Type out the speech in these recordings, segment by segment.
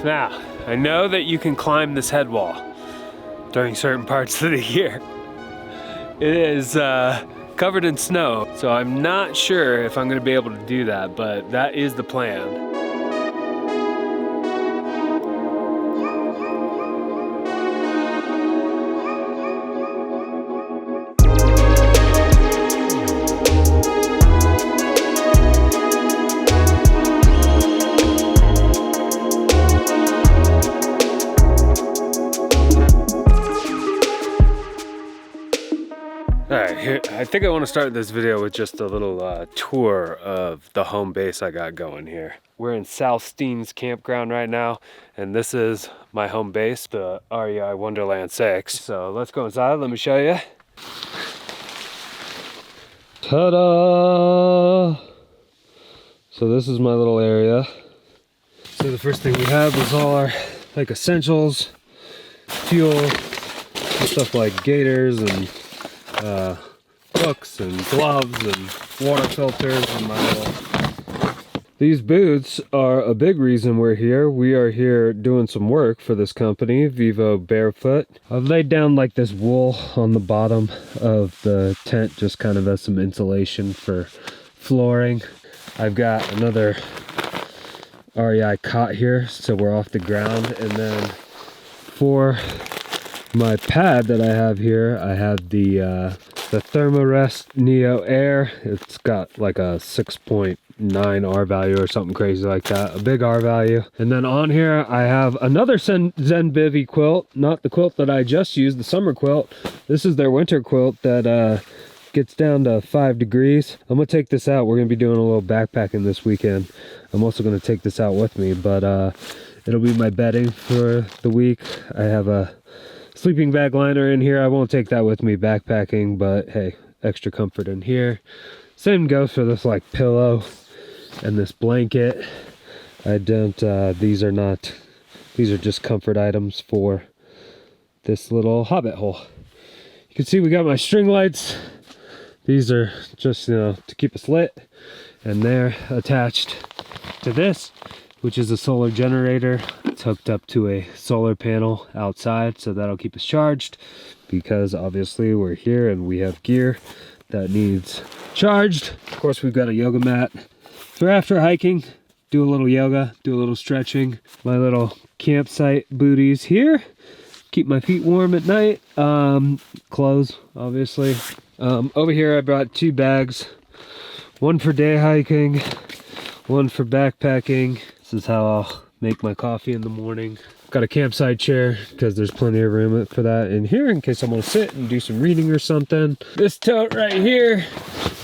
Now, I know that you can climb this head wall during certain parts of the year. It is covered in snow, so I'm not sure if I'm gonna be able to do that, but that is the plan. Alright, here, I think I want to start this video with just a little tour of the home base I got going here. We're in South Steens Campground right now, and this is my home base, the REI Wonderland 6. So let's go inside, let me show you. Ta-da! So this is my little area. So the first thing we have is all our like essentials, fuel, stuff like gaiters and books and gloves and water filters and my little... These boots are a big reason we're here. We are here doing some work for this company, Vivo Barefoot. I've laid down like this wool on the bottom of the tent just kind of as some insulation for flooring. I've got another REI cot here so we're off the ground, and then for my pad that I have here, I have the Thermarest Neo Air. It's got like a 6.9 R value or something crazy like that, a big R value. And then on here I have another Zen Bivy quilt, not the quilt that I just used, the summer quilt. This is their winter quilt that gets down to 5 degrees. I'm gonna take this out. We're gonna be doing a little backpacking this weekend. I'm also gonna take this out with me, but it'll be my bedding for the week. I have a sleeping bag liner in here. I won't take that with me backpacking, but hey, extra comfort in here. Same goes for this like pillow and this blanket. I don't, these are just comfort items for this little hobbit hole. You can see we got my string lights. These are just, you know, to keep us lit, and they're attached to this, which is a solar generator. It's hooked up to a solar panel outside, so that'll keep us charged, because obviously we're here and we have gear that needs charged. Of course, we've got a yoga mat for after hiking. Do a little yoga, do a little stretching. My little campsite booties here. Keep my feet warm at night. Clothes, obviously. Over here I brought 2 bags. One for day hiking, one for backpacking. This is how I'll make my coffee in the morning. Got a campsite chair because there's plenty of room for that in here in case I want to sit and do some reading or something. This tote right here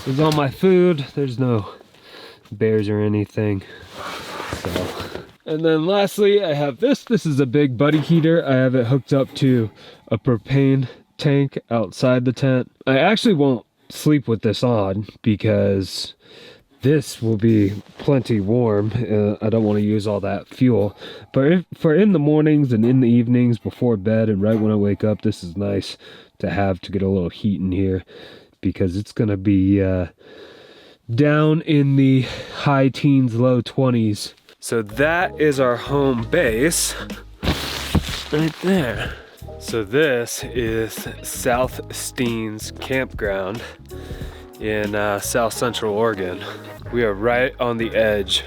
is all my food. There's no bears or anything. So. And then lastly, I have this. This is a big buddy heater. I have it hooked up to a propane tank outside the tent. I actually won't sleep with this on because this will be plenty warm. I don't want to use all that fuel, but for in the mornings and in the evenings before bed and right when I wake up, this is nice to have to get a little heat in here, because it's going to be down in the high teens, low 20s. So that is our home base right there. So this is South Steens Campground in South Central Oregon. We are right on the edge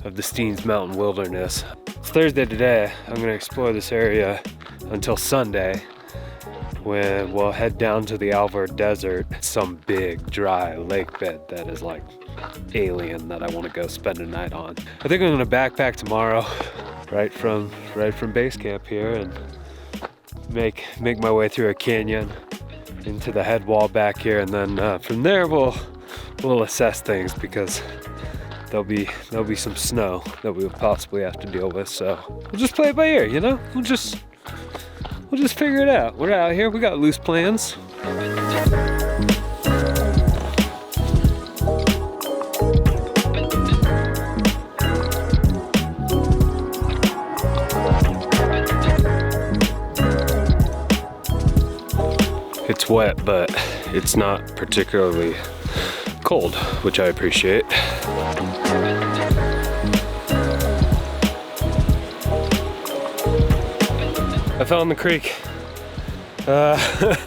of the Steens Mountain wilderness. It's Thursday today. I'm gonna explore this area until Sunday, when we'll head down to the Alvord Desert, some big dry lake bed that is like alien that I want to go spend a night on. I think I'm gonna backpack tomorrow, right from base camp here, and make my way through a canyon into the head wall back here, and then from there we'll assess things, because there'll be some snow that we'll possibly have to deal with. So we'll just play it by ear, you know. We'll just figure it out. We're out here. We got loose plans. It's wet, but it's not particularly cold, which I appreciate. I fell in the creek. I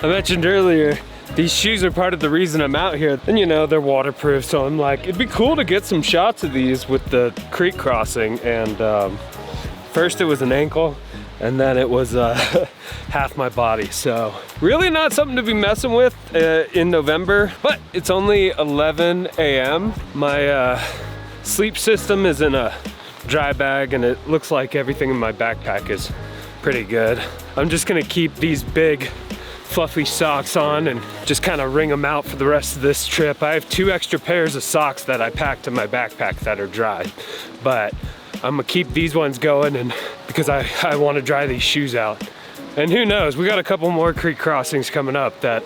mentioned earlier, these shoes are part of the reason I'm out here. And you know, they're waterproof, so I'm like, it'd be cool to get some shots of these with the creek crossing. And first it was an ankle, and then it was half my body. So really not something to be messing with in November, but it's only 11 a.m. My sleep system is in a dry bag, and it looks like everything in my backpack is pretty good. I'm just gonna keep these big fluffy socks on and just kind of wring them out for the rest of this trip. I have 2 extra pairs of socks that I packed in my backpack that are dry, but I'm gonna keep these ones going, and because I want to dry these shoes out. And who knows, we got a couple more creek crossings coming up that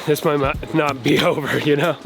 this might not be over, you know?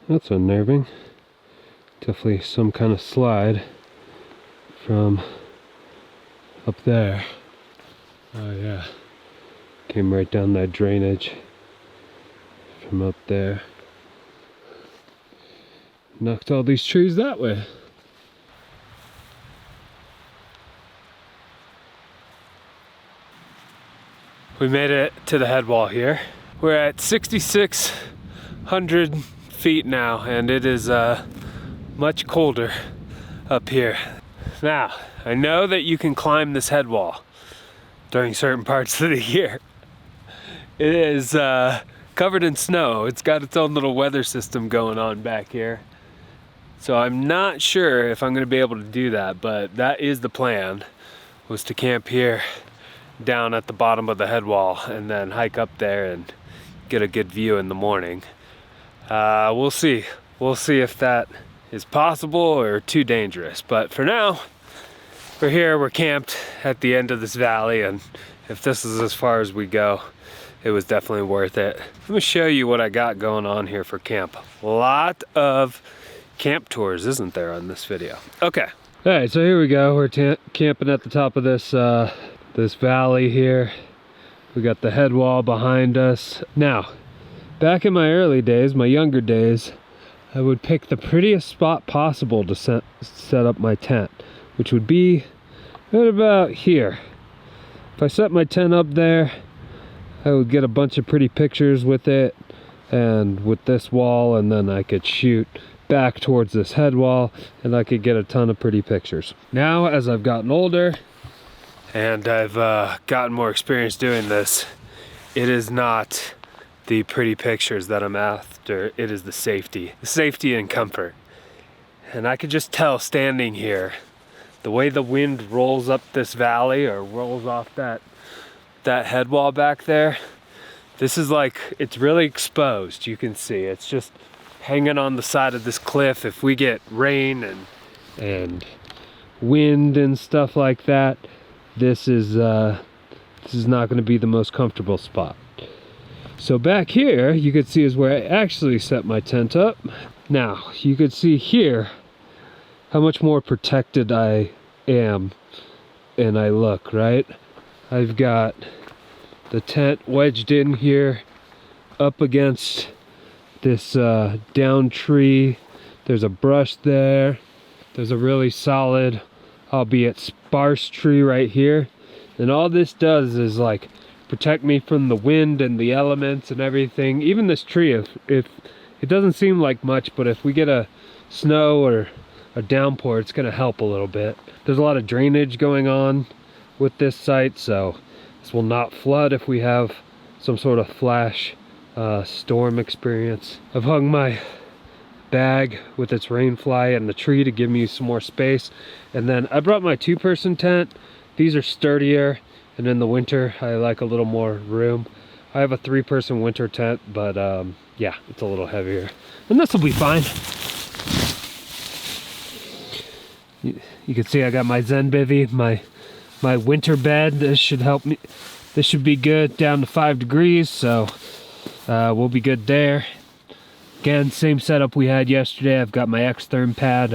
That's unnerving. Definitely some kind of slide from up there. Oh yeah. Came right down that drainage from up there. Knocked all these trees that way. We made it to the head wall here. We're at 6,600 feet now, and it is much colder up here. Now, I know that you can climb this head wall during certain parts of the year. It is covered in snow. It's got its own little weather system going on back here. So I'm not sure if I'm gonna be able to do that, but that is the plan, was to camp here down at the bottom of the head wall and then hike up there and get a good view in the morning. We'll see if that is possible or too dangerous, but for now we're here, we're camped at the end of this valley, and if this is as far as we go, it was definitely worth it. Let me show you what I got going on here for camp. A lot of camp tours, isn't there, on this video? Okay. All right, so here we go. We're camping at the top of this this valley here. We got the head wall behind us. Now, back in my early days, my younger days, I would pick the prettiest spot possible to set up my tent, which would be right about here. If I set my tent up there, I would get a bunch of pretty pictures with it and with this wall, and then I could shoot back towards this head wall and I could get a ton of pretty pictures. Now, as I've gotten older and I've gotten more experience doing this, it is not the pretty pictures that I'm after, it is the safety and comfort. And I could just tell standing here, the way the wind rolls up this valley or rolls off that head wall back there, this is like, it's really exposed. You can see it's just hanging on the side of this cliff. If we get rain and wind and stuff like that, this is not going to be the most comfortable spot. So back here, you could see is where I actually set my tent up. Now, you could see here how much more protected I am and I look, right? I've got the tent wedged in here up against this down tree. There's a brush there. There's a really solid, albeit sparse tree right here. And all this does is like protect me from the wind and the elements and everything. Even this tree, if it doesn't seem like much, but if we get a snow or a downpour, it's gonna help a little bit. There's a lot of drainage going on with this site, so this will not flood if we have some sort of flash storm experience. I've hung my bag with its rain fly and the tree to give me some more space. And then I brought my 2-person tent. These are sturdier, and in the winter I like a little more room. I have a 3-person winter tent, but yeah, it's a little heavier. And this will be fine. You can see I got my Zen bivvy, my winter bed. This should help me. This should be good down to 5 degrees, so we'll be good there. Again, same setup we had yesterday. I've got my Xtherm pad,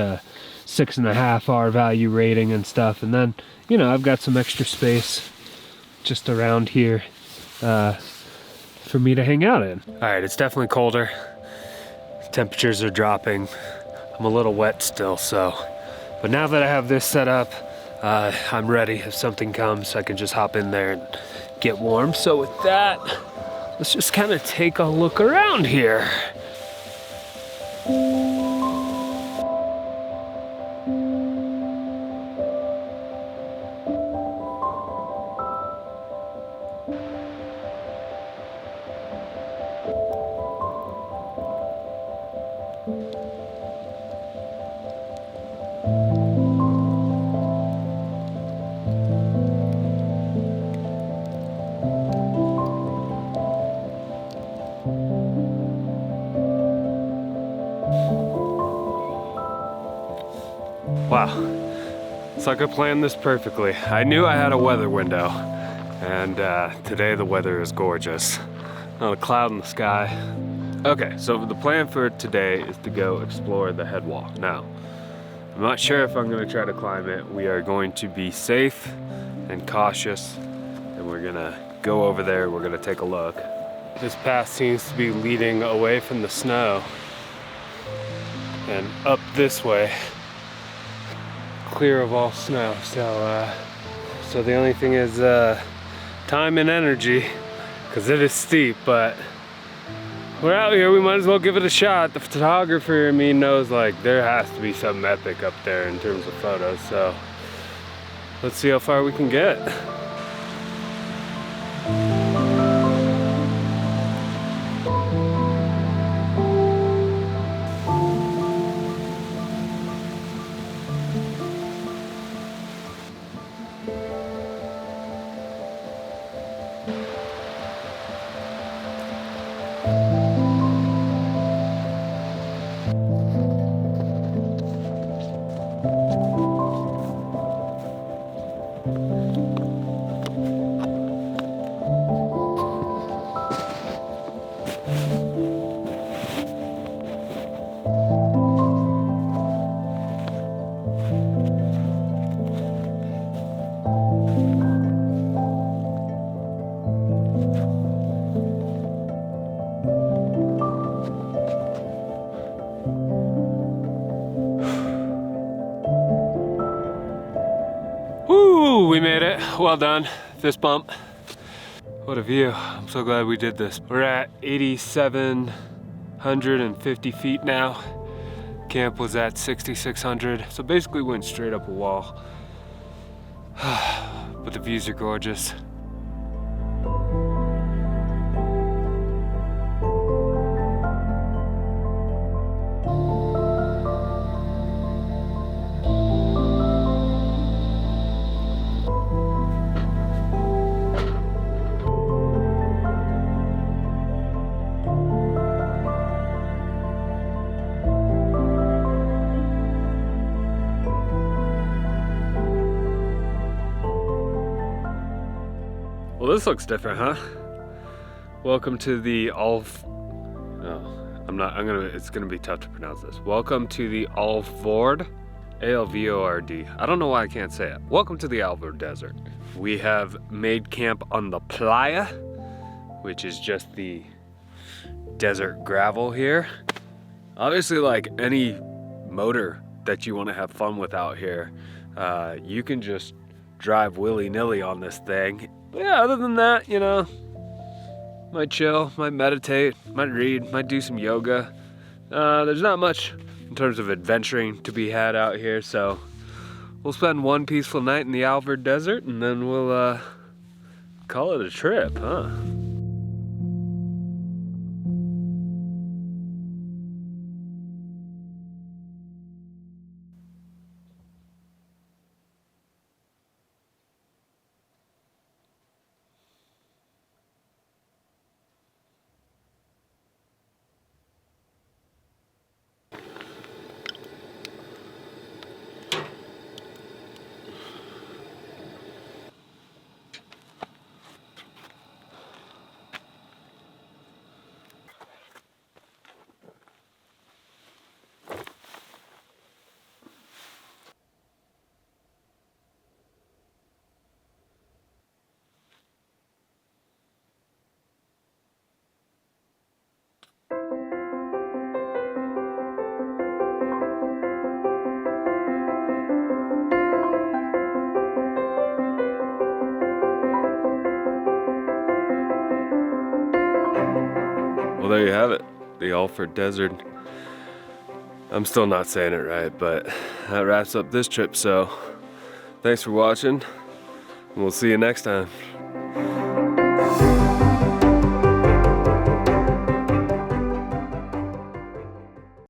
6.5 R value rating and stuff, and then, you know, I've got some extra space just around here for me to hang out in. All right, it's definitely colder. Temperatures are dropping. I'm a little wet still, so. But now that I have this set up, I'm ready. If something comes, I can just hop in there and get warm. So with that, let's just kind of take a look around here. Wow, it's like I planned this perfectly. I knew I had a weather window, and today the weather is gorgeous. Not a cloud in the sky. Okay, so the plan for today is to go explore the headwall. Now, I'm not sure if I'm gonna try to climb it. We are going to be safe and cautious, and we're gonna go over there, we're gonna take a look. This path seems to be leading away from the snow and up this way, clear of all snow. So the only thing is time and energy, because it is steep, but we're out here, we might as well give it a shot. The photographer in me knows like there has to be something epic up there in terms of photos, so let's see how far we can get. Woo, we made it. Well done. Fist bump. What a view. I'm so glad we did this. We're at 8,750 feet now. Camp was at 6,600. So basically went straight up a wall. But the views are gorgeous. Well, this looks different, huh? Welcome to the it's gonna be tough to pronounce this. Welcome to the Alvord, A-L-V-O-R-D. I don't know why I can't say it. Welcome to the Alvord Desert. We have made camp on the playa, which is just the desert gravel here. Obviously, like any motor that you wanna have fun with out here, you can just drive willy-nilly on this thing. But yeah, other than that, you know, might chill, might meditate, might read, might do some yoga. There's not much in terms of adventuring to be had out here, so we'll spend one peaceful night in the Alvord Desert and then we'll call it a trip, huh? Well, there you have it, the Alvord Desert. I'm still not saying it right, but that wraps up this trip. So thanks for watching, and we'll see you next time.